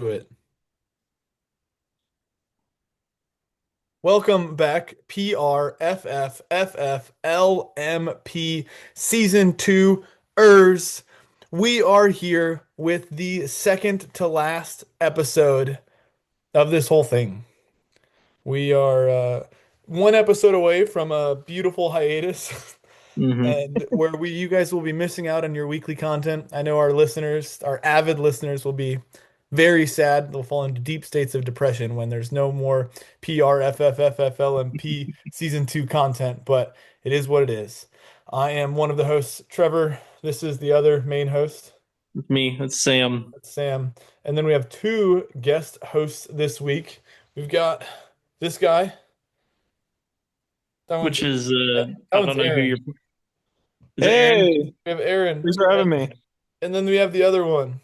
It. Welcome back, PRFFFFLMP Season 2 ERS. We are here with the second to last episode of this whole thing. We are one episode away from a beautiful hiatus hmm and where you guys will be missing out on your weekly content. I know our listeners, our avid listeners will be very sad. They'll fall into deep states of depression when there's no more PRFFFFLMP season 2 content, but it is what it is. I am one of the hosts, Trevor. This is the other main host, It's me. It's Sam. Sam. And then we have two guest hosts this week. We've got this guy. That one's Which is that I one's don't know who you're. Aaron. Is it Aaron? Hey, We have Aaron. thanks for having me. And then we have the other one.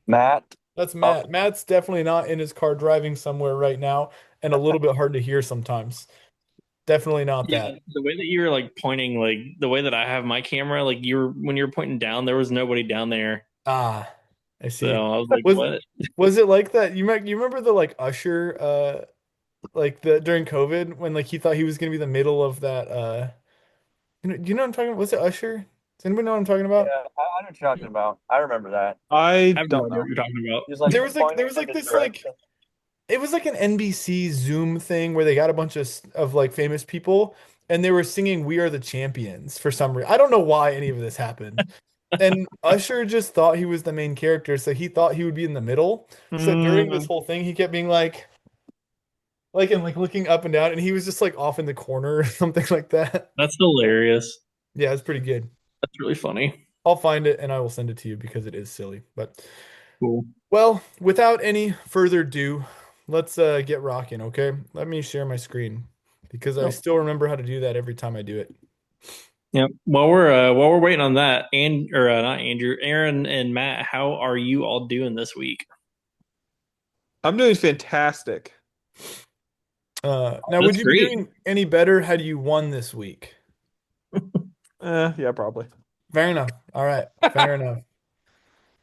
Matt. That's Oh, Matt. Matt's definitely not in his car driving somewhere right now and a little bit hard to hear sometimes. Definitely not Yeah, that. the way that you were like pointing, like the way that I have my camera, like you were when you were pointing down, there was nobody down there. Ah, I So see. I was like, Was what? was it like that? You remember the like Usher like the during COVID when like he thought he was gonna be the middle of that do you know what I'm talking about? Was it Usher? Does anybody know what I'm talking yeah, about? I know what you're talking about. I remember that. I I have no don't idea what know. you're talking about. He was like There pointing was in like the this like direction. it was like an NBC Zoom thing where they got a bunch of like famous people and they were singing "We Are the Champions" for some reason. I don't know why any of this happened. And Usher just thought he was the main character, so he thought he would be in the middle. So during this Mm, whole thing, he kept being and like looking up and down, and he was just like off in the corner or something like that. That's hilarious. Yeah, it's pretty good. That's really funny. I'll find it and I will send it to you because it is silly. But Cool. well, without any further ado, let's get rocking, okay? Let me share my screen because I no. still remember how to do that every time I do it. Yep. While we're waiting on that, and or not Andrew, Aaron and Matt, how are you all doing this week? I'm doing fantastic. Now, would That's you be great. doing any better had you won this week? Yeah, probably. Fair enough. All right, fair enough.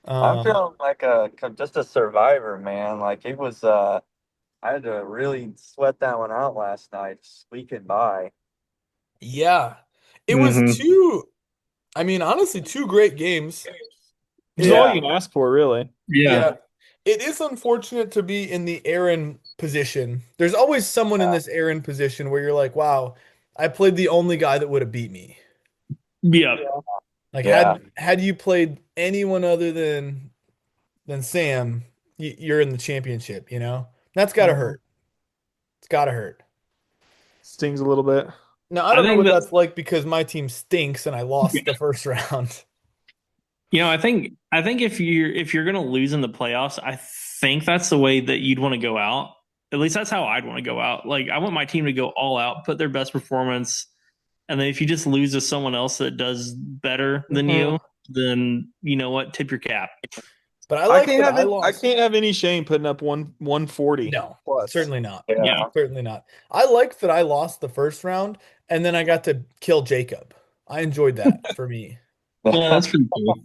I'm Um, feeling like just a survivor, man. Like it was I had to really sweat that one out last night, squeaking by. yeah, it was hmm two. I mean, honestly, two great games. Which is all It, you Yeah. can ask for, really. Yeah. yeah, it is unfortunate to be in the Aaron position. There's always someone in Yeah. this Aaron position where you're like, wow, I played the only guy that would have beat me. Yeah. Like Yeah. had you played anyone other than Sam, you're in the championship, you know? That's gotta Mhm. hurt. It's gotta hurt. Stings a little bit. Now, I I don't know think what that that's like because my team stinks and I lost the first round. I think if you're gonna lose in the playoffs, I think that's the way that you'd want to go out. At least that's how I'd want to go out. Like I want my team to go all out, put their best performance, and then if you just lose to someone else that does better than Mhm. you, then you know what? Tip your cap. But I I like can't that have I it. I lost. can't have any shame putting up 140 No, plus. certainly not. Yeah. Yeah. Certainly not. I like that I lost the first round and then I got to kill Jacob. I enjoyed that for me. Yeah, that's pretty cool.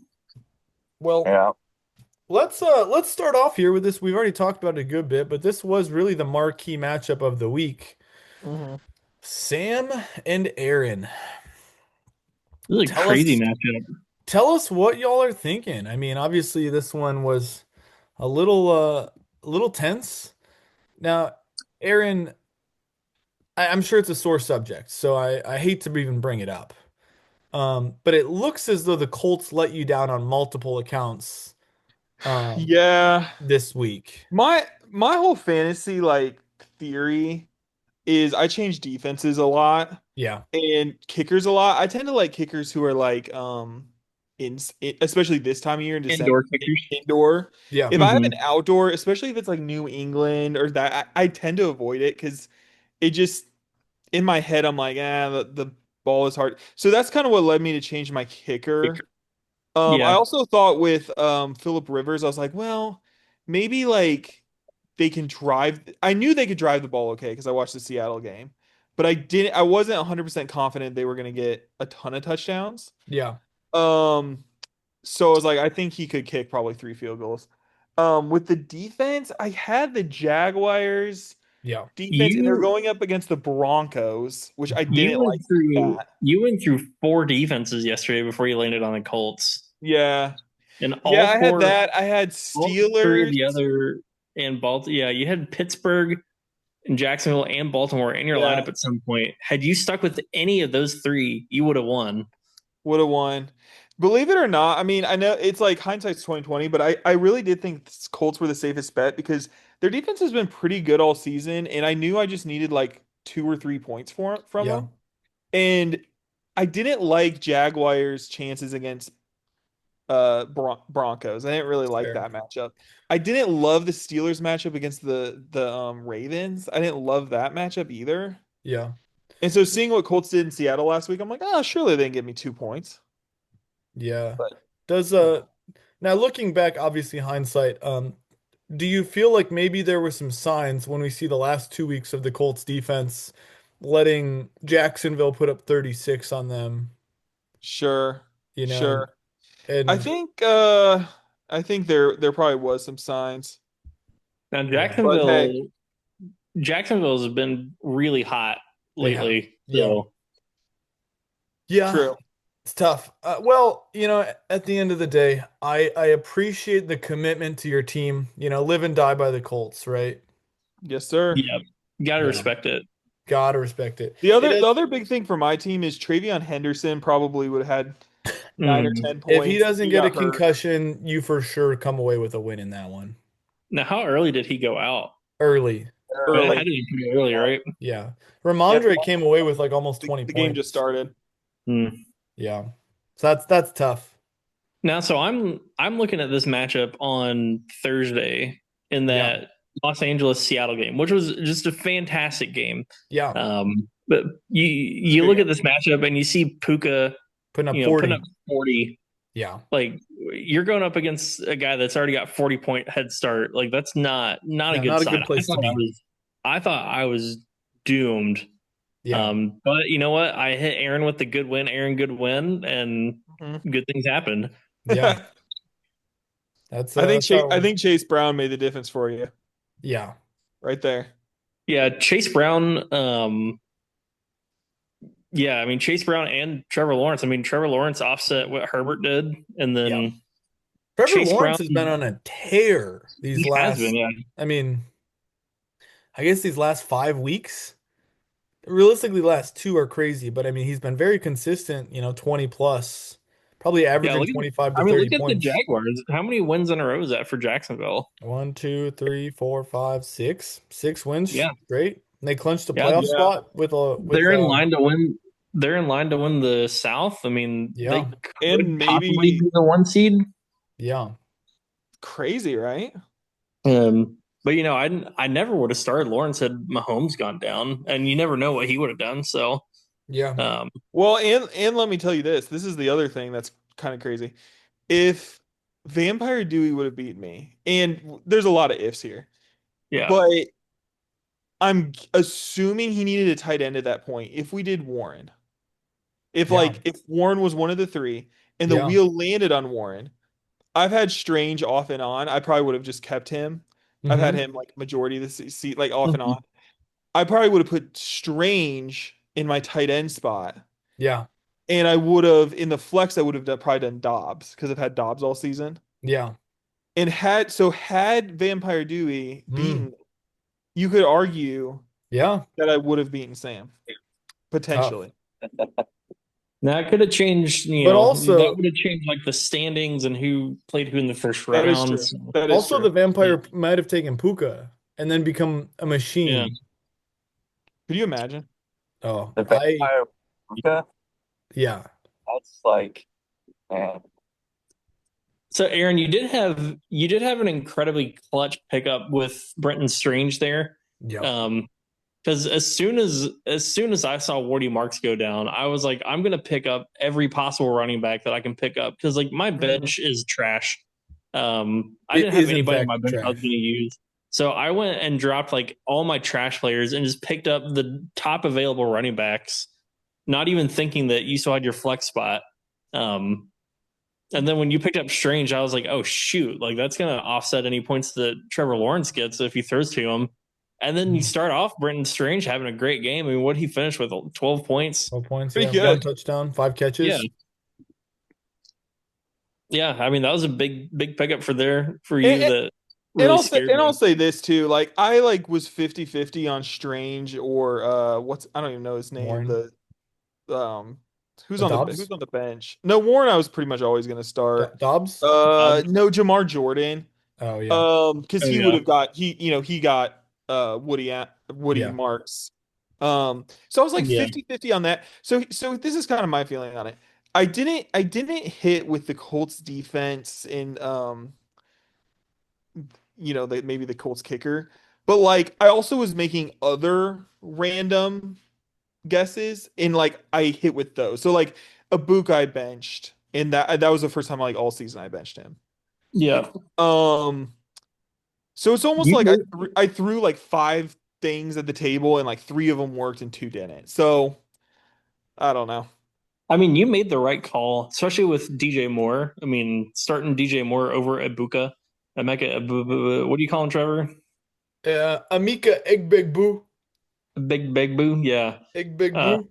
Well, Yeah. let's start off here with this. We've already talked about it a good bit, but this was really the marquee matchup of the week. Hmm. Sam and Aaron. This is a Tell crazy us matchup. tell us what y'all are thinking. I mean, obviously this one was a little tense. Now, Aaron, I'm sure it's a sore subject, so I hate to even bring it up. But it looks as though the Colts let you down on multiple accounts um Yeah, this week. my whole fantasy like theory is I change defenses a lot Yeah. and kickers a lot. I tend to like kickers who are like especially this time of year in December Indoor kickers. indoor. Yeah. If I have hmm an outdoor, especially if it's like New England or that, I tend to avoid it because it just in my head I'm like, the ball is hard. So that's kind of what led me to change my kicker. I Yeah. also thought with Philip Rivers, I was like, well, maybe like they can drive. I knew they could drive the ball okay because I watched the Seattle game, but I wasn't 100% confident they were going to get a ton of touchdowns. Yeah. Um, so I was like, I think he could kick probably three field goals. With the defense, I had the Jaguars Yeah. defense, and they're You going up against the Broncos, which I you didn't like went through that. you went through four defenses yesterday before you landed on the Colts, Yeah. and Yeah, I had that. I had all three of Steelers. the other and Baltimore. Yeah, you had Pittsburgh and Jacksonville and Baltimore in your Yeah, lineup at some point. Had you stuck with any of those three, you would have won. would have won. Believe it or not, I mean, I know it's like hindsight's 2020, but I really did think the Colts were the safest bet because their defense has been pretty good all season, and I knew I just needed like 2 or 3 points from Yeah. them. And I didn't like Jaguars' chances against Broncos. I didn't really like Fair. that matchup. I didn't love the Steelers matchup against the Ravens. I didn't love that matchup either. Yeah. And so seeing what Colts did in Seattle last week, I'm like, oh, surely they can give me 2 points. Yeah. But Does yeah. now looking back, obviously hindsight, do you feel like maybe there were some signs when we see the last 2 weeks of the Colts defense letting Jacksonville put up 36 on them, Sure, you know, sure. I and think uh I think there probably was some signs. Now yeah, But hey, Jacksonville's been really hot they have. lately. Yeah. So Yeah, true. it's tough. Well, at the end of the day, I appreciate the commitment to your team, live and die by the Colts, right? Yes, sir. yeah, you gotta Yeah. respect it. Gotta respect it. The It other is, the other big thing for my team is Travion Henderson probably would have had 9 or Mm. 10 if he points. doesn't He get a got hurt concussion, you for sure come away with a win in that one. Now, how early did he go out? Early. It early. had to be pretty early, right? Yeah. Yeah, Ramondre came away with like almost the, 20 the game just points. started. Mm. Yeah. So that's tough. Now, so I'm looking at this matchup on Thursday in Yeah. that Los Angeles Seattle game, which was just a fantastic game. Yeah. But you look at this matchup and you see Puka, Putting up putting 40. up 40. Yeah. Like you're going up against a guy that's already got 40-point head start. Like that's not a Yeah, good not a sign. good place to be. I thought I was doomed. Yeah. But you know what? I hit Aaron with the good win, Aaron good win, and Mhm. good things happened. Yeah. That's I think that's how it I works. think Chase Brown made the difference for you Yeah. right there. Yeah, Chase Brown. Yeah, I mean Chase Brown and Trevor Lawrence. I mean Trevor Lawrence offset what Herbert did, and Yeah. then Trevor Chase Lawrence Brown. has been on a tear these He has been, last, yeah. I mean, I guess these last 5 weeks. Realistically, the last two are crazy, but I mean, he's been very consistent, 20 plus, probably Yeah, averaging 25 to I mean, 30 look at the points. Jaguars. How many wins in a row is that for Jacksonville? 1, 2, 3, 4, 5, 6. 6 wins Yeah, straight. And they clinched a yeah, playoff Yeah. spot with they're in line to win. They're in line to win the South. I mean, they yeah, could And possibly maybe be the one seed. yeah, crazy, right? But I never would have started Lawrence had Mahomes gone down, and you never know what he would have done. So, yeah, Well, and let me tell you this. This is the other thing that's kind of crazy. If Vampire Dewey would have beaten me, and there's a lot of ifs here, yeah, but I'm assuming he needed a tight end at that point. If we did Warren, yeah, if Warren was one of the three and the yeah. wheel landed on Warren, I've had Strange off and on. I probably would have just kept him. I've had Hmm. him like majority of the seat, like off and Mhm. on. I probably would have put Strange in my tight end spot. Yeah, And I would have in the flex, I would have probably done Dobbs because I've had Dobbs all season. yeah. And had Vampire Dewey Mm, beaten, you could argue yeah, that I would have beaten Sam tough. potentially. now it could have changed. But That also, would have changed like the standings and who played who in the first That is round. true. So, That is the true. vampire might have taken Puka and then become a yeah. machine. Could you imagine? Oh, The vampire Puka, yeah, that's like, man. So, Aaron, you did have an incredibly clutch pickup with Brenton Strange there. yeah, Because as soon as I saw Wardy Marks go down, I was like, I'm gonna pick up every possible running back that I can pick up because like my bench is trash. I it didn't have is in anybody on my fact bench I was trash. gonna use. So I went and dropped like all my trash players and just picked up the top available running backs, not even thinking that you still had your flex spot. Um, And then when you picked up Strange, I was like, oh shoot, like that's gonna offset any points that Trevor Lawrence gets if he throws to him. And then you Mhm. start off Brenton Strange having a great game. I mean, what he finished with 12 points. 12 points, Pretty yeah. One good. touchdown, 5 Yeah. catches. Yeah. I mean, that was a big pickup for And, you that and really scared I'll me. say this too. Like I like was 50-50 on Strange or what's I don't even know his name. Warren. Um who's Dobbs? on the bench? No, Warren I was pretty much always gonna start. Dobbs? No, Jamar Jordan. Oh, yeah. Because Oh he would yeah. have got he got Woody Yeah. Marks. So I was like Yeah. 50-50 on that. So this is kind of my feeling on it. I didn't hit with the Colts defense in maybe the Colts kicker, but like I also was making other random guesses and like I hit with those. So like Abuka I benched and that was the first time like all season I benched him. Yeah. Um So it's almost You like made, I threw like five things at the table and like three of them worked and two didn't. So I don't know. I mean, you made the right call, especially with DJ Moore. I mean, starting DJ Moore over Ibuka, what do you call him, Trevor? Amika Egbegboo. Big Boo, yeah. Uh, Egbegboo.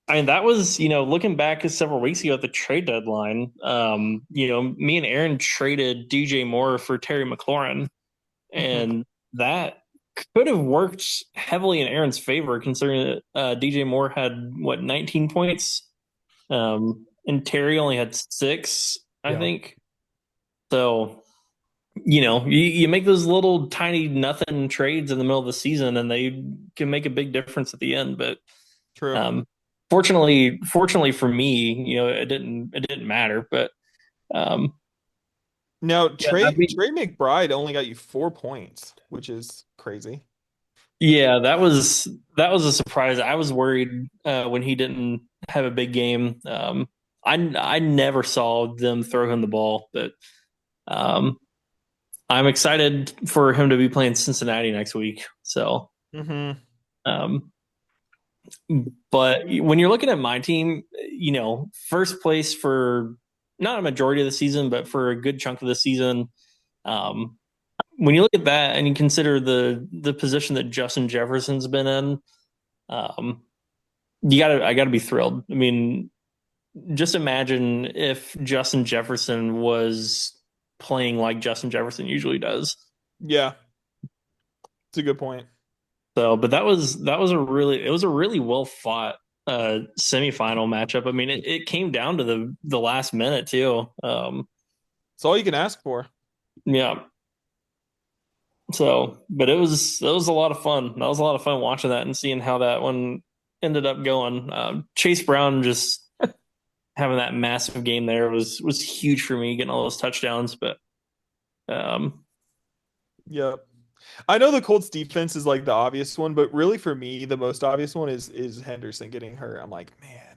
I mean, that was, looking back several weeks ago at the trade deadline, me and Aaron traded DJ Moore for Terry McLaurin, Mhm. and that could have worked heavily in Aaron's favor, considering that DJ Moore had, 19 points, and Terry only had 6, I Yeah. think. So, you make those little tiny nothing trades in the middle of the season, and they can make a big difference at the end. But True. um, fortunately for me, it didn't matter. But um, Now yeah, I mean, Trey McBride only got you 4 points, which is crazy. yeah, that was a surprise. I was worried when he didn't have a big game. I never saw them throw him the ball, but um, I'm excited for him to be playing Cincinnati next week. So. Hmm. Um, but when you're looking at my team, first place for not a majority of the season, but for a good chunk of the season, um, when you look at that and you consider the position that Justin Jefferson's been in, um, I gotta be thrilled. I mean, just imagine if Justin Jefferson was playing like Justin Jefferson usually does. Yeah, it's a good point. So, but that was a really well fought semifinal matchup. I mean, it came down to the last minute too. It's all you can ask for. Yeah. So, but it was a lot of fun. That was a lot of fun watching that and seeing how that one ended up going. Chase Brown just having that massive game there was huge for me, getting all those touchdowns. But um, Yep. I know the Colts defense is like the obvious one, but really for me, the most obvious one is Henderson getting hurt. I'm like, man,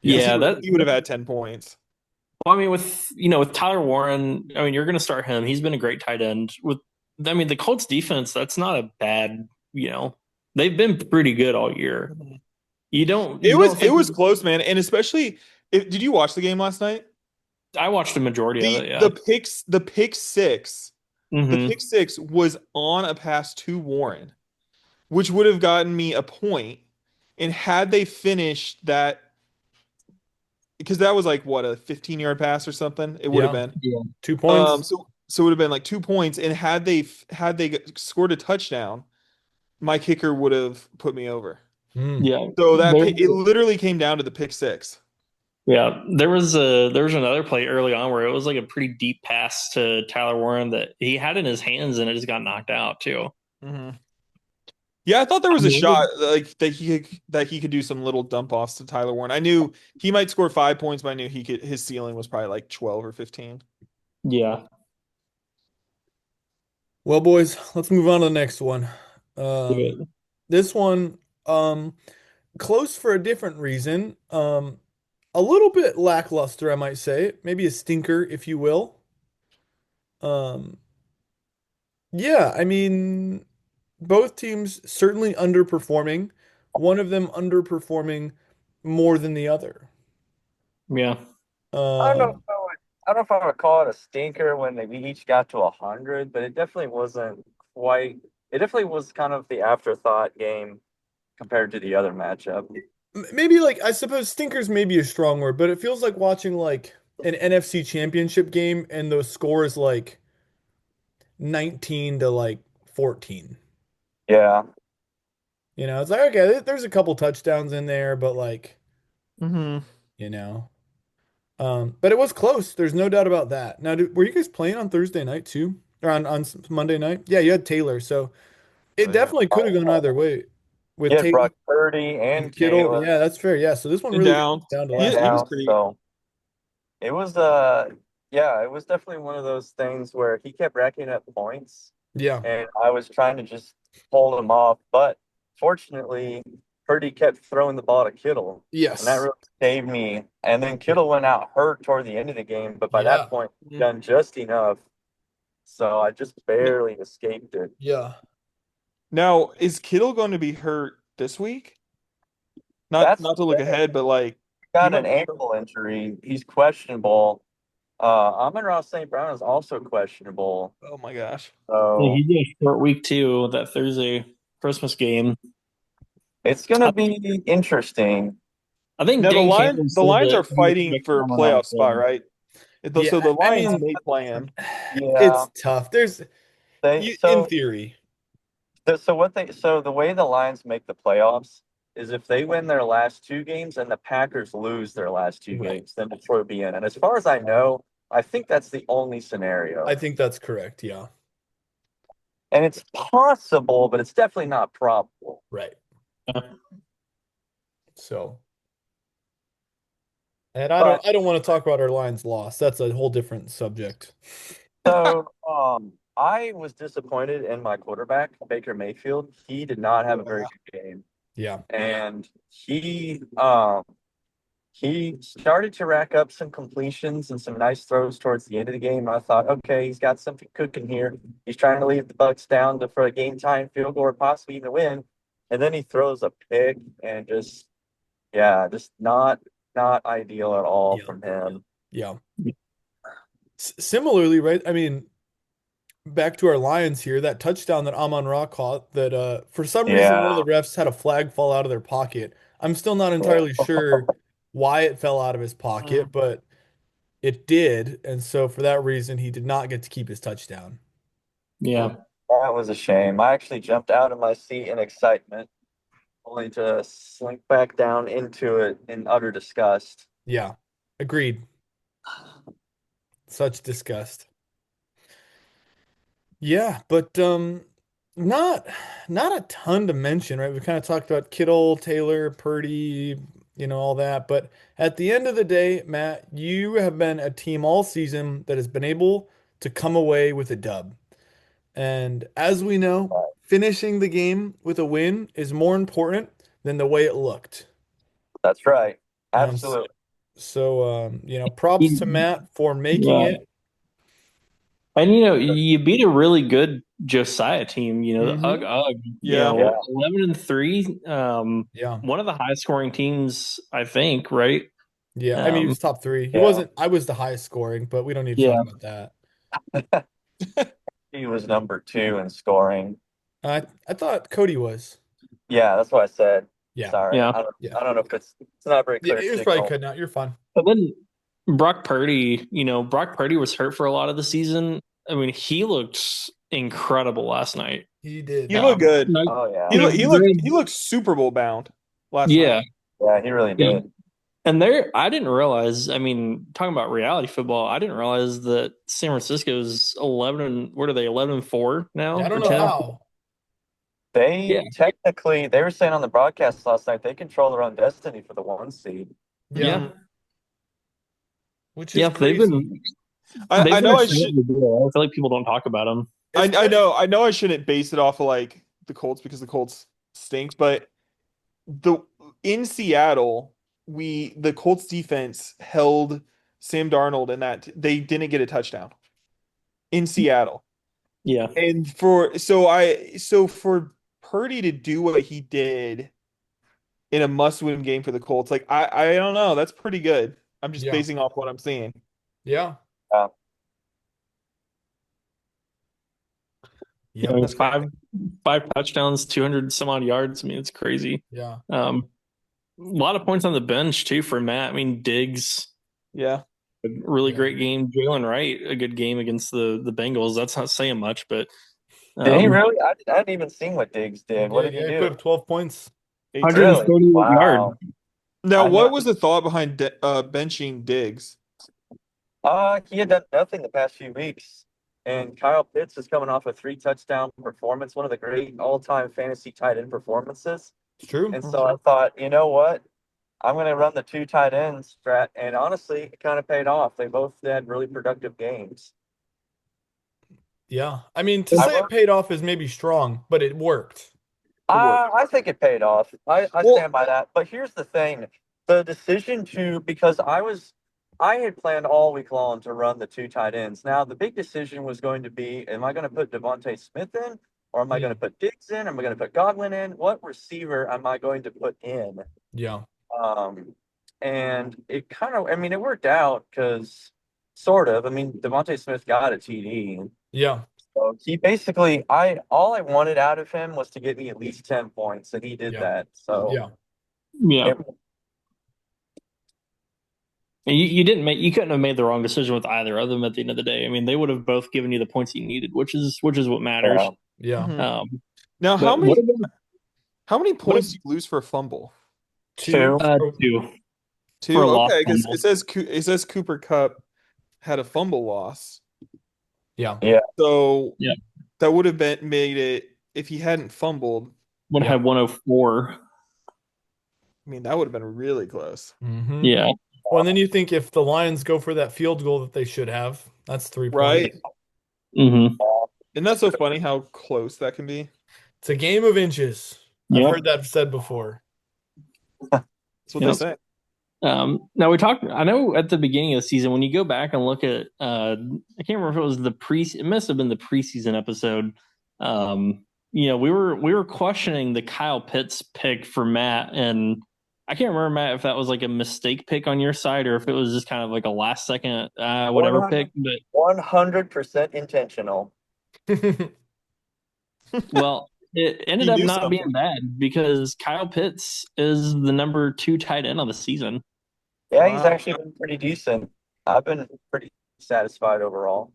because Yeah. yeah, he would have had 10 points. well, I mean, with Tyler Warren, I mean, you're going to start him. He's been a great tight end. I mean, the Colts defense, that's not a bad, they've been pretty good all year. Mhm. You don't It think was close, man. And especially did you watch the game last night? I watched the majority of The it. Yeah. the picks the pick six the Hmm. pick six was on a pass to Warren, which would have gotten me a point. And had they finished that, because that was like what, a 15-yard pass or something, it would have Yeah. been. Yeah. 2 points. So it would have been like 2 points. And had they scored a touchdown, my kicker would have put me over. Hmm. Yeah. So There, it literally came down to the pick six. yeah. There was another play early on where it was like a pretty deep pass to Tyler Warren that he had in his hands and it just got knocked out too. Mhm. Yeah, I thought there I was a mean, shot like that he could do some little dump offs to Tyler Warren. I knew he might score 5 points, but I knew he could his ceiling was probably like 12 or 15. yeah. Well, boys, let's move on to the next one. Do Um, it. this one, close for a different reason. A little bit lackluster, I might say. Maybe a stinker, if you will. Um, yeah, I mean, both teams certainly underperforming. One of them underperforming more than the other. Yeah. I don't know if Um, I don't know if I would call it a stinker when we each got to 100, but it definitely wasn't quite. It definitely was kind of the afterthought game compared to the other matchup. maybe like I suppose stinkers may be a strong word, but it feels like watching like an NFC championship game and the score is like 19 to like 14. Yeah, It's like okay, there's a couple touchdowns in there, but like, Hmm. you know. But it was close. There's no doubt about that. Now, were you guys playing on Thursday night too? Or on Monday night? Yeah, you had Taylor, so it Oh, yeah. definitely could have gone either way with you had Taylor Brock Purdy and and Kittle. Taylor Yeah, that's fair. Yeah, so this one And really down. down to and last. He was down, pretty. so it was yeah, it was definitely one of those things where he kept racking up points, Yeah. and I was trying to just hold him off, but fortunately, Purdy kept throwing the ball to Kittle, and that Yes. really saved me. And then Kittle went out hurt toward the end of the game, but by that Yeah. point, he'd Mhm. done just enough, so I just barely escaped it. Yeah. Now, is Kittle going to be hurt this week? Not That's not to look ahead, but like he got might an be. ankle injury. He's questionable. Amon-Ra St. Brown is also questionable. Oh my gosh. Yeah, So he did a short week too, that Thursday Christmas game. it's gonna be interesting. I think Now the Dan Lions Campbell the said Lions that are he fighting expects for a Amon-Ra to playoff spot, play. right? So Yeah. the I Lions mean, may play him. Yeah, it's tough. There's they you in theory. so the way the Lions make the playoffs is if they win their last two games and the Packers lose their last two Right. games, then Detroit will be in. And as far as I know, I think that's the only I scenario. think that's correct. Yeah. And it's possible, but it's definitely not probable. Right. Yeah. So, and I don't But I don't want to talk about our Lions loss. That's a whole different subject. so I was disappointed in my quarterback, Baker Mayfield. He did not have a very good game. Yeah. And he started to rack up some completions and some nice throws towards the end of the game. I thought, okay, he's got something cooking here. He's trying to leave the Bucks down for a game time field goal or possibly even a win. And then he throws a pick and just yeah, just not ideal at all Yeah. from him. Yeah. Similarly, right? I mean, back to our Lions here, that touchdown that Amon-Ra caught that for some reason one of Yeah. the refs had a flag fall out of their pocket. I'm still not Yeah. entirely sure why it fell out of his pocket, but it did. And so for that reason, he did not get to keep his touchdown. Yeah. That was a shame. I actually jumped out of my seat in excitement, only to slink back down into it in utter disgust. Yeah. Agreed. Such disgust. Yeah, but not not a ton to mention, right? We kind of talked about Kittle, Taylor, Purdy, all that. But at the end of the day, Matt, you have been a team all season that has been able to come away with a dub. And as we know, finishing the game with a win is more important than the way it looked. That's right. And Absolutely. props to Matt for making Yeah. it. And you beat a really good Josiah team, the Mhm. UGG, Yeah. Yeah. 11-3. Yeah. One of the highest scoring teams, I think, right? Yeah. I mean, he Um, was top three. He Yeah. wasn't, I was the highest scoring, but we don't need to yeah. talk about that. He was number two in scoring. I thought Cody was. Yeah, that's what I said. Yeah. Sorry. Yeah. Yeah. I don't know if it's not very Yeah, clear it was probably signal. cutting out. You're fine. But then Brock Purdy, Brock Purdy was hurt for a lot of the season. I mean, he looked incredible last night. He did. He looked good. Like, Oh yeah. He looked Super Bowl bound last yeah. night. Yeah, he really Yeah. did. And I didn't realize, I mean, talking about reality football, I didn't realize that San Francisco's 11, what are they, 11-4 now? I don't Or know 10? how. They Yeah. technically they were saying on the broadcast last night they control their own destiny for the one seed. Yeah. Yeah. Which is Yeah, they've crazy. been I they've know been I a should I feel like people don't talk about them. I know I shouldn't base it off of like the Colts because the Colts stink, but the in Seattle, the Colts defense held Sam Darnold in that they didn't get a touchdown in Seattle. Yeah. And for Purdy to do what he did in a must-win game for the Colts, like I don't know, that's pretty good. I'm just Yeah. basing off what I'm seeing. Yeah. Uh, Yep. It's five touchdowns, 200 some odd yards. I mean, it's crazy. Yeah. A lot of points on the bench too for Matt. I mean, Diggs, Yeah. a really Yeah. great game. Jalen Wright, a good game against the Bengals. That's not saying much, but did he really? I hadn't even seen what Diggs He did. What did did. he Yeah, he put do? up 12 points. 18. Really? 148 yards. Wow. Now, I what know. was the thought behind benching Diggs? He had done nothing the past few weeks, and Kyle Pitts is coming off a 3 touchdown performance, one of the great all-time fantasy tight end performances. It's true. And so I thought, you know what? I'm going to run the 2 tight end strat, and honestly, it kind of paid off. They both had really productive games. Yeah. I mean, to I say it wrote- paid off is maybe strong, but it worked. I think it paid off. I Well- stand by that. But here's the thing: the decision to because I had planned all week long to run the 2 tight ends. Now the big decision was going to be: am I going to put Devontae Smith in, or am I going to put Diggs in? Am I going to put Godwin in? What receiver am I going to put in? Yeah. And it kind of, I mean, it worked out because sort of. I mean, Devontae Smith got a TD. Yeah. So he basically, all I wanted out of him was to get me at least 10 points, and he did Yeah. that. So Yeah. Yeah. it- And you couldn't have made the wrong decision with either of them at the end of the day. I mean, they would have both given you the points you needed, which is what matters. Yeah. Mhm. Now, But what about how many points do you lose for a fumble? Two. two? Two. For a lost Okay, because fumble. it says Cooper Cup had a fumble loss. Yeah. So Yeah. that would have made it if he hadn't fumbled. Would Yeah. have 104. I mean, that would have been really close. Mm-hmm. Yeah. Well, and then you think if the Lions go for that field goal that they should have, that's 3 Right? points. Mm-hmm. Isn't that so funny how close that can be? It's a game of inches. I've Yep. heard that said before. That's what they Yep. say. Now I know at the beginning of the season, when you go back and look at, I can't remember if it was it must have been the preseason episode. We were questioning the Kyle Pitts pick for Matt, and I can't remember, Matt, if that was like a mistake pick on your side or if it was just kind of like a last second, whatever pick. But 100% intentional. well, it ended He up knew not something. being bad because Kyle Pitts is the number 2 tight end of the season. Yeah, he's Wow. actually been pretty decent. I've been pretty satisfied overall.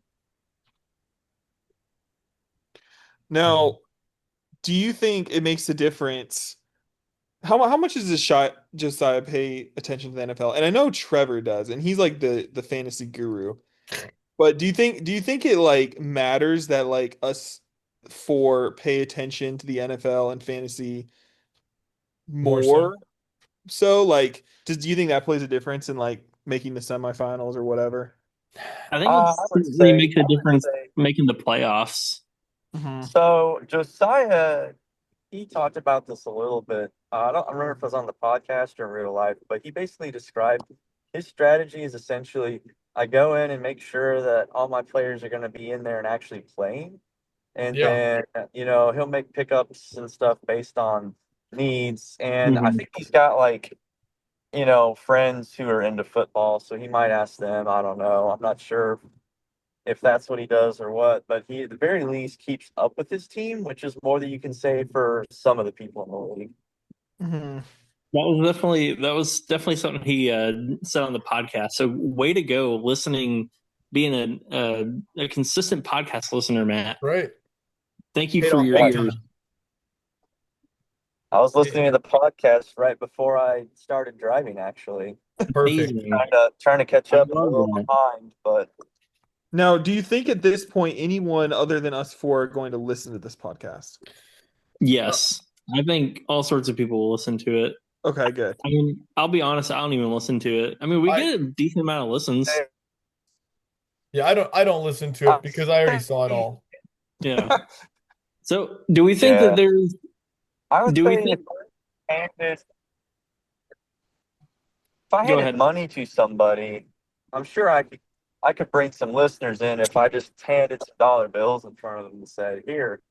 Now, do you think it makes a difference? How much does this shot Josiah pay attention to the NFL? And I know Trevor does, and he's like the fantasy guru. But do you think it like matters that like us for pay attention to the NFL and fantasy More more? so. So like, do you think that plays a difference in like making the semifinals or whatever? I think I it would certainly say- makes a I would difference say- making the playoffs. So Josiah, he talked about this a little bit. I don't remember if it was on the podcast or in real life, but he basically described his strategy is essentially I go in and make sure that all my players are going to be in there and actually playing. And Yeah. then, he'll make pickups and stuff based on needs. And I Mhm. think he's got like, friends who are into football. So he might ask them. I don't know. I'm not sure if that's what he does or what, but he at the very least keeps up with his team, which is more than you can say for some of the people in the league. Mm-hmm. That was definitely something he said on the podcast. So way to go, being a consistent podcast listener, Matt. Right. Thank you Paid for off your big ears. time. I was listening to the podcast right before I started driving, actually. Perfect. Amazing. Trying to catch I up. I'm a love little that. behind, but Now, do you think at this point anyone other than us four are going to listen to this podcast? Yes, I think all sorts of people will listen to it. Okay, good. I mean, I'll be honest, I don't even listen to it. I mean, we get a decent amount of listens. Yeah, I don't listen to it because I already saw it all. Yeah. So, do we think Yeah. that there's? I would Do we say think? if I Go handed ahead. money to somebody, I'm sure I could bring some listeners in if I just handed some dollar bills in front of them and said, "Here,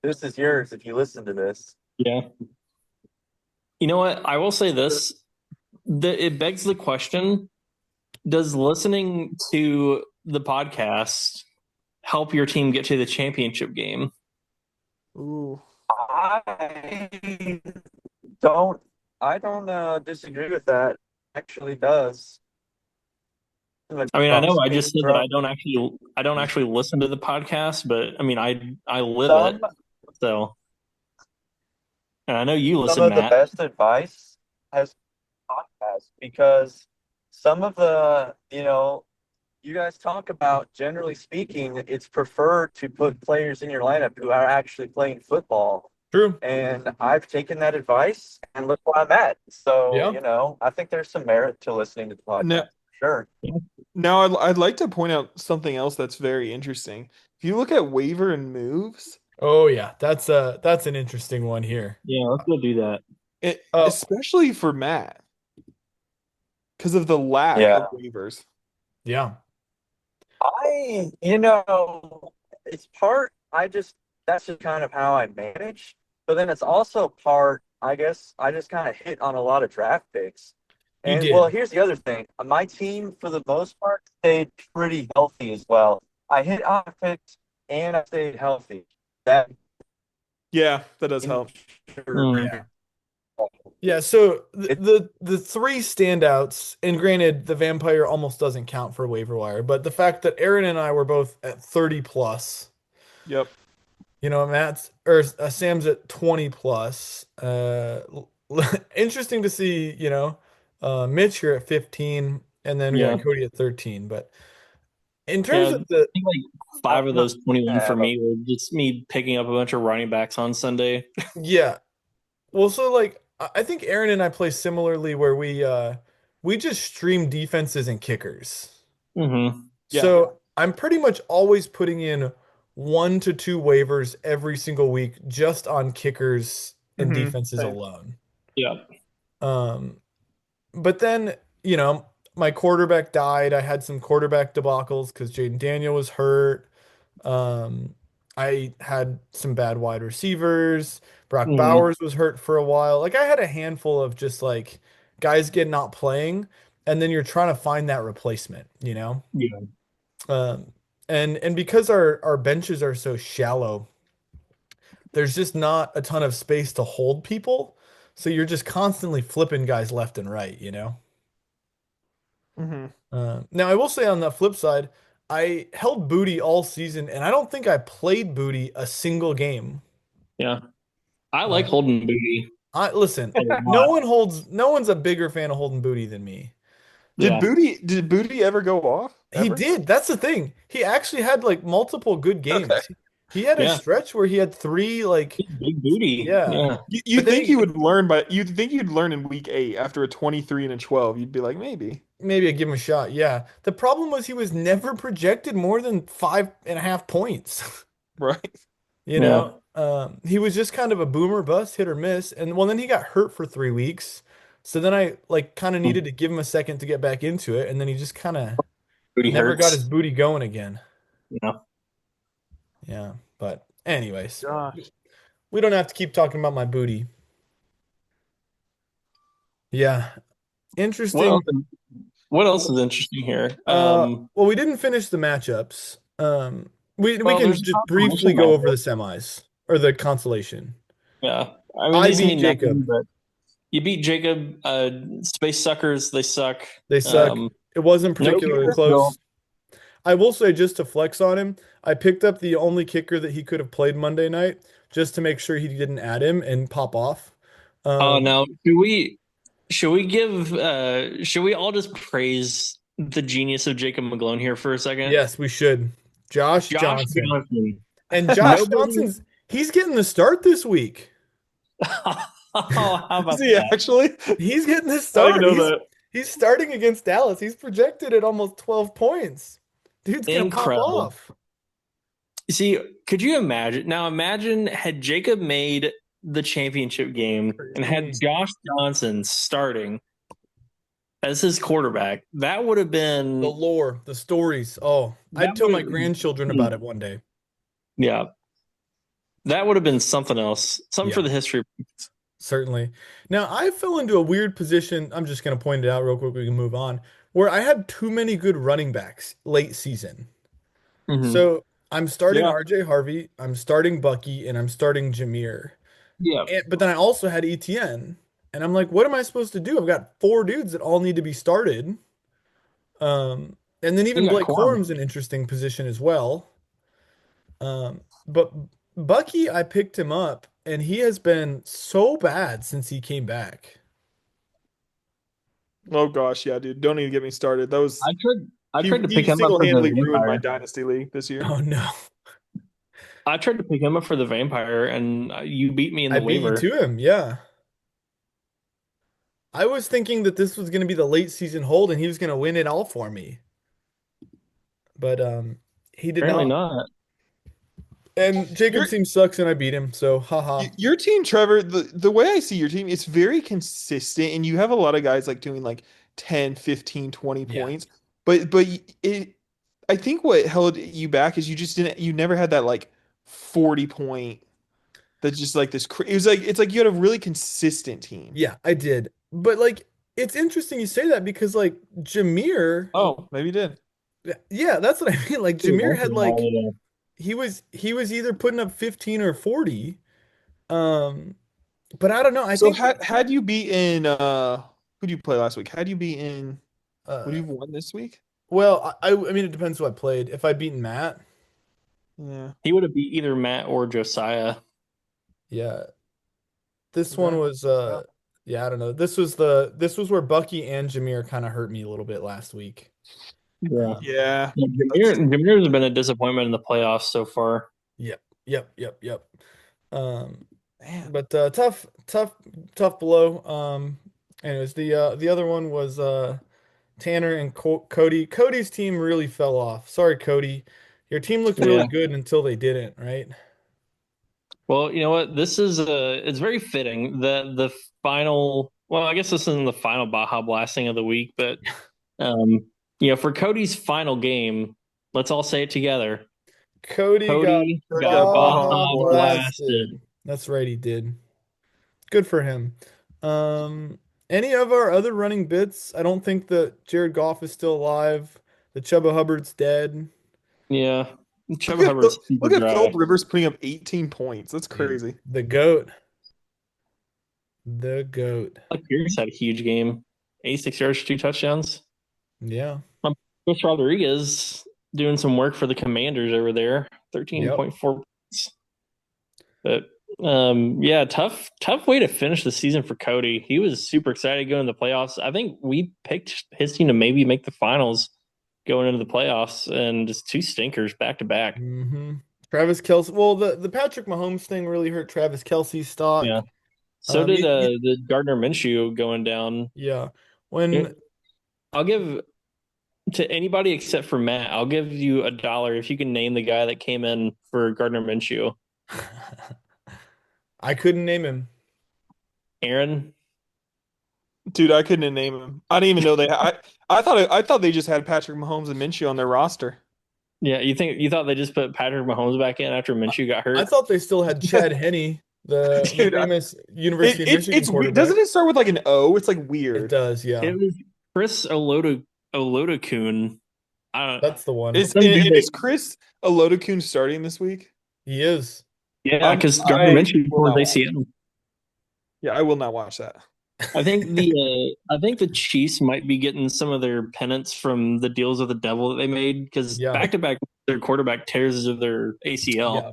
this is yours if you listen to this." Yeah. You know what? I will say this: that it begs the question: Does listening to the podcast help your team get to the championship game? Ooh. I don't I don't disagree with that. Actually does. I mean, I know I Speak just said that from I don't actually listen to the podcast, but I mean, I live some it. So, and I know you some listen, of the Matt. best advice has podcasts because some of the, you guys talk about, generally speaking, it's preferred to put players in your lineup who are actually playing football. True. And I've taken that advice and look where I'm at. So, Yeah. I think there's some merit to listening to the No, podcast. Sure. now I'd like to point out something else that's very interesting. If you look at waiver and moves, Oh yeah, that's an interesting one here. Yeah, let's go do that. Oh especially for Matt, because of the lack Yeah. of waivers. yeah. It's part, that's just kind of how I manage. But then it's also part, I guess, I just kind of hit on a lot of draft picks. You And did. well, here's the other thing. My team, for the most part, stayed pretty healthy as well. I hit on picks and I stayed healthy. That Yeah, that does help. Mm. Yeah, so the, It- the three standouts, and granted, the vampire almost doesn't count for waiver wire, but the fact that Aaron and I were both at 30 plus, Yep. Sam's at 20 plus. Interesting to see, Mitch here at 15, and then we Yeah. got Cody at 13. But in Yeah, terms I of the, think like 5 of those 21 for Yeah. me were just me picking up a bunch of running backs on Sunday. yeah, well, so like I think Aaron and I play similarly where we just stream defenses and kickers. Mm-hmm. Yeah. So I'm pretty much always putting in 1 to 2 waivers every single week just on kickers and Mhm. defenses Same. alone. Yeah. Um, but then, my quarterback died. I had some quarterback debacles because Jaden Daniel was hurt. Um, I had some bad wide receivers. Brock Mm-hmm. Bowers was hurt for a while. Like I had a handful of just like guys get not playing, and then you're trying to find that replacement. Yeah. Um, and because our benches are so shallow, there's just not a ton of space to hold people. So you're just constantly flipping guys left and right. Mhm. Now I will say on the flip side, I held Booty all season, and I don't think I played Booty a single game. Yeah. I like Uh, holding booty I listen, a lot. no one's a bigger fan of holding Booty than me. Yeah. Did Booty ever go off? He Ever? did. That's the thing. He actually had like multiple good games. Okay. He had a Yeah. stretch where he had three like Big booty. yeah. Yeah. You But then think he would learn, but you'd think you'd learn in week 8 after a 23 and a 12. You'd be like, maybe. Maybe I give him a shot. Yeah. The problem was he was never projected more than 5.5 points. Right. Yeah. He was just kind of a boomer bust, hit or miss. And well, then he got hurt for 3 weeks. So then I like kind of needed to give him a second to get back into it. And then he just kind of Booty never got hurts. his booty going again. Yeah. Yeah. But anyways, Gosh. we don't have to keep talking about my booty. Yeah. Interesting. What else is interesting here? Well, we didn't finish the matchups. We Well, can there's a just briefly consolation go over the matchup. semis or the consolation. Yeah. I mean, I these beat mean nothing, Jacob. but you beat Jacob. Space suckers, they suck. They suck. It wasn't No particularly kicker? close. I will say, just to flex on him, I picked up the only kicker that he could have played Monday night just to make sure he didn't add him and pop off. Now should we all just praise the genius of Jacob McGlone here for a second? Yes, we should. Josh Josh Johnson. Johnson. And Josh Nobody- he's getting the start this week. Oh, how about Is he that? actually? He's getting the I start. didn't know that. He's starting against Dallas. He's projected at almost 12 points. Dude's gonna pop Incredible. off. See, could you imagine? Now imagine had Jacob made the championship game and had Josh Johnson starting as his quarterback. That would have been The lore, the stories. Oh, I'd That tell my would- grandchildren about it one day. yeah. That would have been something else. Something for Yeah. the history. Certainly. Now, I fell into a weird position. I'm just going to point it out real quick. We can move on. where I had too many good running backs late season. Hmm. So I'm starting Yeah. RJ Harvey, I'm starting Bucky, and I'm starting Jameer. Yeah. But then I also had ETN. And I'm like, what am I supposed to do? I've got four dudes that all need to be started. And then You even got Blake Quam. Corum's an interesting position as well. But Bucky, I picked him up, and he has been so bad since he came back. Oh gosh, yeah, dude. Don't even get me started. That was I he tried to pick he him up for the single-handedly ruined my vampire. dynasty league this year. Oh no. I tried to pick him up for the vampire, and you beat me in I the beat you waiver. to him, yeah. I was thinking that this was going to be the late season hold and he was going to win it all for me. But he did Apparently not. not. And Your Jacob's team sucks and I beat him, so haha. your team, Trevor, the way I see your team, it's very consistent and you have a lot of guys like doing like 10, 15, 20 Yeah. points. But it I think what held you back is you never had that like 40 point that's just like it was like it's like you had a really consistent team. Yeah, I did. But like it's interesting you say that because like Jameer, Oh, maybe you did. yeah, that's what I mean. Like Jameer had like Yeah. he was either putting up 15 or 40. Um, but I don't know. I So think had you beaten who did you play last week? Had you beaten would uh you have won this week? well, I mean it depends who I played. If I beaten Matt, Yeah. He would have beat either Matt or Josiah. yeah. This one Okay. was Yeah. yeah, I don't know. This was where Bucky and Jameer kind of hurt me a little bit last week. Yeah. Yeah. Yeah, That's Jameer has been a disappointment in the playoffs so far. Yep, yep, yep, yep. Um, man. but tough blow. Anyways, the other one was Tanner and Cody. Cody's team really fell off. Sorry, Cody. Your team looked Yeah. really good until they didn't, right? Well, you know what? This is it's very fitting that the final. Well, I guess this isn't the final Baja blasting of the week, but um, for Cody's final game, let's all say it together. Cody got Cody Cody got got Baja Baja Baja blasted. blasted. That's right, he did. Good for him. Any of our other running bits? I don't think that Jared Goff is still alive. The Chuba Hubbard's dead. Yeah, Look Chuba at Hubbard's super look at Philip dry. Rivers putting up 18 points. That's Dude, crazy. the GOAT. The GOAT. Like Pierce had a huge game, 86 yards, 2 touchdowns. Yeah. Chris Rodriguez doing some work for the Commanders over there, Yep. 13.4 points. But yeah, tough way to finish the season for Cody. He was super excited going to the playoffs. I think we picked his team to maybe make the finals going into the playoffs, and just two stinkers back to back. hmm Travis Kelce. Well, the Patrick Mahomes thing really hurt Travis Kelce's stock. Yeah. So did You the Gardner Minshew going down. yeah. When I'll give to anybody except for Matt. I'll give you $1 if you can name the guy that came in for Gardner Minshew. I couldn't name him. Aaron. Dude, I couldn't name him. I didn't even know I thought they just had Patrick Mahomes and Minshew on their roster. Yeah, you thought they just put Patrick Mahomes back in after Minshew got I hurt? thought they still had Chad Henney, the Dude, famous University of Michigan it's weird. quarterback. Doesn't it start with like an O? It's like It weird. does, yeah. It was Chris Olodokun. I don't. That's the one. Is Some dude that- is Chris Olodokun starting this week? He is. Yeah, because Gardner I Minshew will tore not his ACL. Yeah, I will not watch that. I think the Chiefs might be getting some of their penance from the deals of the devil that they made, because Yeah. back to back their quarterback tears of their ACL. Yeah.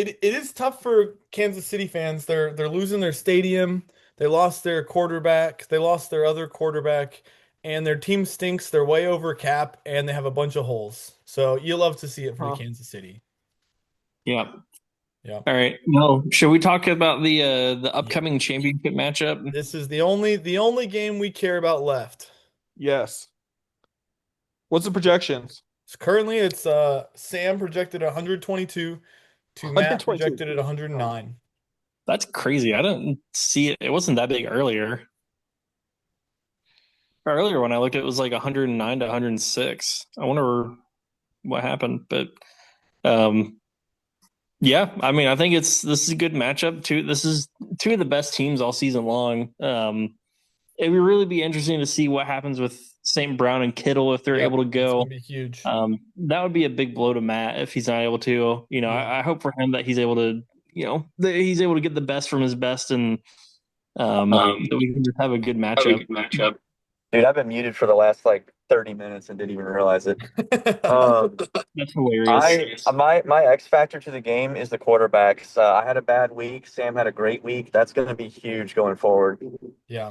It is tough for Kansas City fans. They're losing their stadium. They lost their quarterback. They lost their other quarterback, and their team stinks. They're way over cap, and they have a bunch of holes. So you love to see it from Huh. Kansas City. Yeah. Yeah. All right. No, should we talk about the upcoming championship matchup? This is the only game we care about left. Yes. What's the projections? So currently it's Sam projected 122 to Matt 122. projected at 109. That's crazy. I didn't see it. It wasn't that big earlier. Earlier when I looked, it was like 109 to 106. I wonder what happened, but yeah, I mean, I think this is a good matchup too. This is two of the best teams all season long. it would really be interesting to see what happens with St. Brown and Kittle if they're Yep, able to it's go. gonna be huge. That would be a big blow to Matt if he's not able to. Yeah. I hope for him that he's able to, that he's able to get the best from his best, and that we can just have a good matchup. Dude, I've been muted for the last like 30 minutes and didn't even realize it. Um, That's hilarious. my X factor to the game is the quarterbacks. I had a bad week. Sam had a great week. That's going to be huge going forward. Yeah.